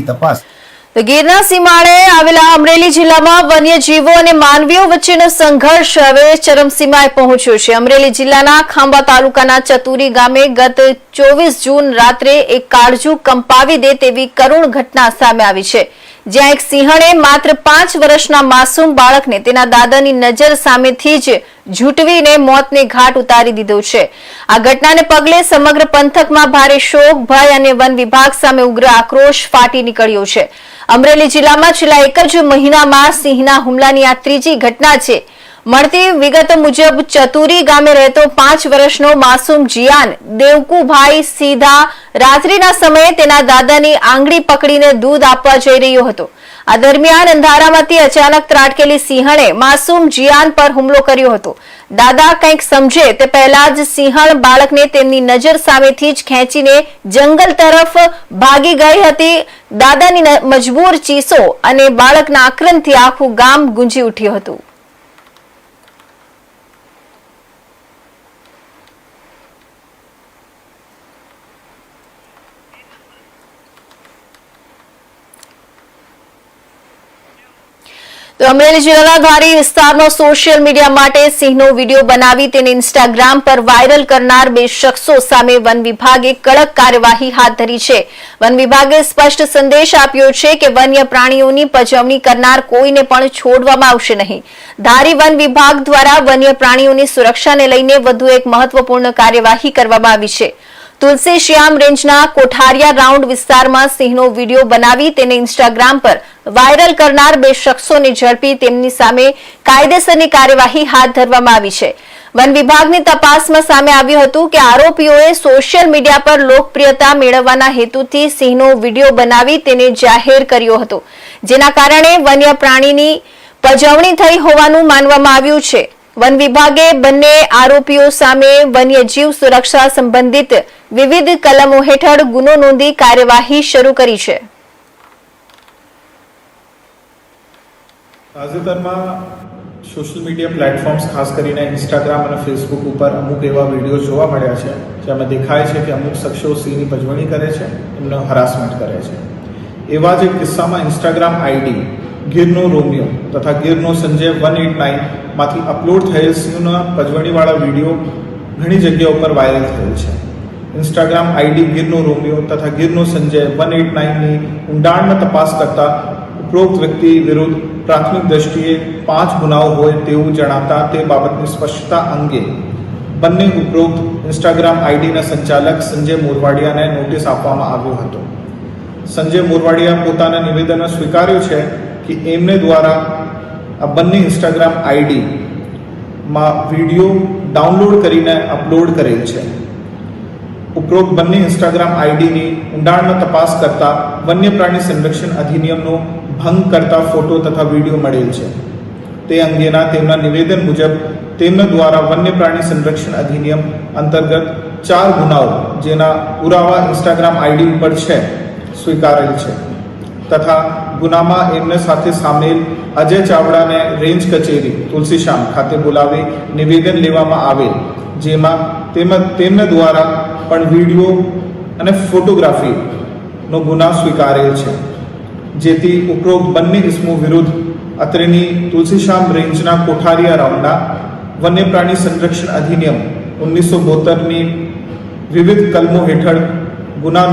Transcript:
તપાસ। તો ગીરના સીમાડે આવેલા અમરેલી જિલ્લામાં વન્યજીવો અને માનવીઓ વચ્ચેનો સંઘર્ષ હવે ચરમસીમાએ પહોંચ્યો છે। અમરેલી જિલ્લાના ખાંભા તાલુકાના ચતુરી ગામે ગત 24 જૂન રાત્રે એક કાળજુ કંપાવી દે તેવી કરુણ ઘટના સામે આવી છે, જ્યાં એક સિંહણે માત્ર 5 વર્ષના માસૂમ બાળકને તેના દાદાની નજર સામેથી જ ઝૂંટવીને મોતને ઘાટ ઉતારી દીધો છે। આ ઘટનાને પગલે સમગ્ર પંથકમાં ભારે શોક, ભય અને વન વિભાગ સામે ઉગ્ર આક્રોશ ફાટી નીકળ્યો છે। અમરેલી જિલ્લામાં છેલ્લા એક જ મહિનામાં સિંહના હુમલાની આ ત્રીજી ઘટના છે। મળતી વિગતો મુજબ ચતુરી ગામે રહેતો 5 વર્ષનો માસૂમ જીયાન દેવકુભાઈ સીધા રાત્રિના સમયે તેના દાદાની આંગળી પકડીને દૂધ આપવા જઈ રહ્યો હતો। આ દરમિયાન અંધારામાંથી અચાનક ત્રાટકેલી સિંહણે માસૂમ જીયાન પર હુમલો કર્યો હતો। દાદા કંઈક સમજે તે પહેલા જ સિંહણ બાળકને તેમની નજર સામેથી જ ખેંચીને જંગલ તરફ ભાગી ગઈ હતી। દાદાની મજબૂર ચીસો અને બાળકના આક્રંદથી આખું ગામ ગુંજી ઉઠ્યું હતું। તો અમરેલી જિલ્લાના ધારી વિસ્તારનો સોશિયલ મીડિયા માટે સિંહનો વિડીયો બનાવી તેને ઇન્સ્ટાગ્રામ પર વાયરલ કરનાર 2 શખ્સો સામે વન વિભાગે કડક કાર્યવાહી હાથ ધરી છે। વન વિભાગે સ્પષ્ટ સંદેશ આપ્યો છે કે વન્ય પ્રાણીઓની પજવણી કરનાર કોઈને પણ છોડવામાં આવશે નહીં। ધારી વન વિભાગ દ્વારા વન્ય પ્રાણીઓની સુરક્ષાને લઈને વધુ એક મહત્વપૂર્ણ કાર્યવાહી કરવામાં આવી છે। તુલસી શ્યામ રેન્જના કોઠારિયા રાઉન્ડ વિસ્તારમાં સિંહનો વિડીયો બનાવી તેને ઇન્સ્ટાગ્રામ પર વાયરલ કરનાર 2 શખ્સોને ઝડપી તેમની સામે કાયદેસરની કાર્યવાહી હાથ ધરવામાં આવી છે। વન વિભાગની તપાસમાં સામે આવ્યું હતું કે આરોપીઓએ સોશિયલ મીડિયા પર લોકપ્રિયતા મેળવવાના હેતુથી સિંહનો વિડીયો બનાવી તેને જાહેર કર્યો હતો, જેના કારણે વન્ય પ્રાણીની પજવણી થઈ હોવાનું માનવામાં આવ્યું છે। વન વિભાગે બંને આરોપીઓ સામે વન્યજીવ સુરક્ષા સંબંધિત વિવિધ કલમો હેઠળ ગુનો નોંધી કાર્યવાહી શરૂ કરી છે। તાજેતરમાં સોશિયલ મીડિયા પ્લેટફોર્મ્સ ખાસ કરીને ઇન્સ્ટાગ્રામ અને ફેસબુક ઉપર અમુક એવા વિડીયો જોવા મળ્યા છે જેમાં દેખાય છે કે અમુક શખ્સો સિંહની પજવણી કરે છે, એમને હરાસમેન્ટ કરે છે। એવા જ એક કિસ્સામાં ઇન્સ્ટાગ્રામ આઈડી ગીરનો રોમિયો તથા ગીરનો સંજય 189 માંથી અપલોડ થયેલ સિંહના પજવણીવાળા વિડીયો ઘણી જગ્યાઓ પર વાયરલ થયેલ છે। ઇન્સ્ટાગ્રામ આઈડી ગીરનો રોમિયો તથા ગીરનો સંજય 189ની ઊંડાણમાં તપાસ કરતા ઉપરોક્ત વ્યક્તિ વિરુદ્ધ પ્રાથમિક દ્રષ્ટિએ 5 ગુનાઓ હોય તેવું જણાતા તે બાબતની સ્પષ્ટતા અંગે બંને ઉપરોક્ત ઇન્સ્ટાગ્રામ આઈડીના સંચાલક સંજય મોરવાડિયાને નોટિસ આપવામાં આવ્યો હતો। સંજય મોરવાડિયા પોતાના નિવેદનમાં સ્વીકાર્યું છે કે એમને દ્વારા આ બંને ઇન્સ્ટાગ્રામ આઈડીમાં વિડીયો ડાઉનલોડ કરીને અપલોડ કરેલ છે। ઉપરોક્ત બંને ઇન્સ્ટાગ્રામ આઈડીની ઊંડાણમાં તપાસ કરતા વન્ય પ્રાણી સંરક્ષણ અધિનિયમનો ભંગ કરતા ફોટો તથા વિડીયો મળેલ છે। તે અંગેના તેમના નિવેદન મુજબ તેમના દ્વારા વન્ય પ્રાણી સંરક્ષણ અધિનિયમ અંતર્ગત 4 ગુનાઓ જેના પુરાવા ઇન્સ્ટાગ્રામ આઈડી ઉપર છે સ્વીકારેલ છે તથા ગુનામાં એમને સાથે સામેલ અજય ચાવડાને રેન્જ કચેરી તુલસીશ્યામ ખાતે બોલાવી નિવેદન લેવામાં આવેલ, જેમાં તેમના દ્વારા પણ વિડીયો અને ફોટોગ્રાફીનો ગુના સ્વીકારેલ છે। જેથી ઉપરોક્ત બંને ઇસમો વિરુદ્ધ અત્રેની તુલસીશ્યામ રેન્જના કોઠારિયા રાઉન્ડના વન્ય પ્રાણી સંરક્ષણ અધિનિયમ 1972ની વિવિધ કલમો હેઠળ ગુના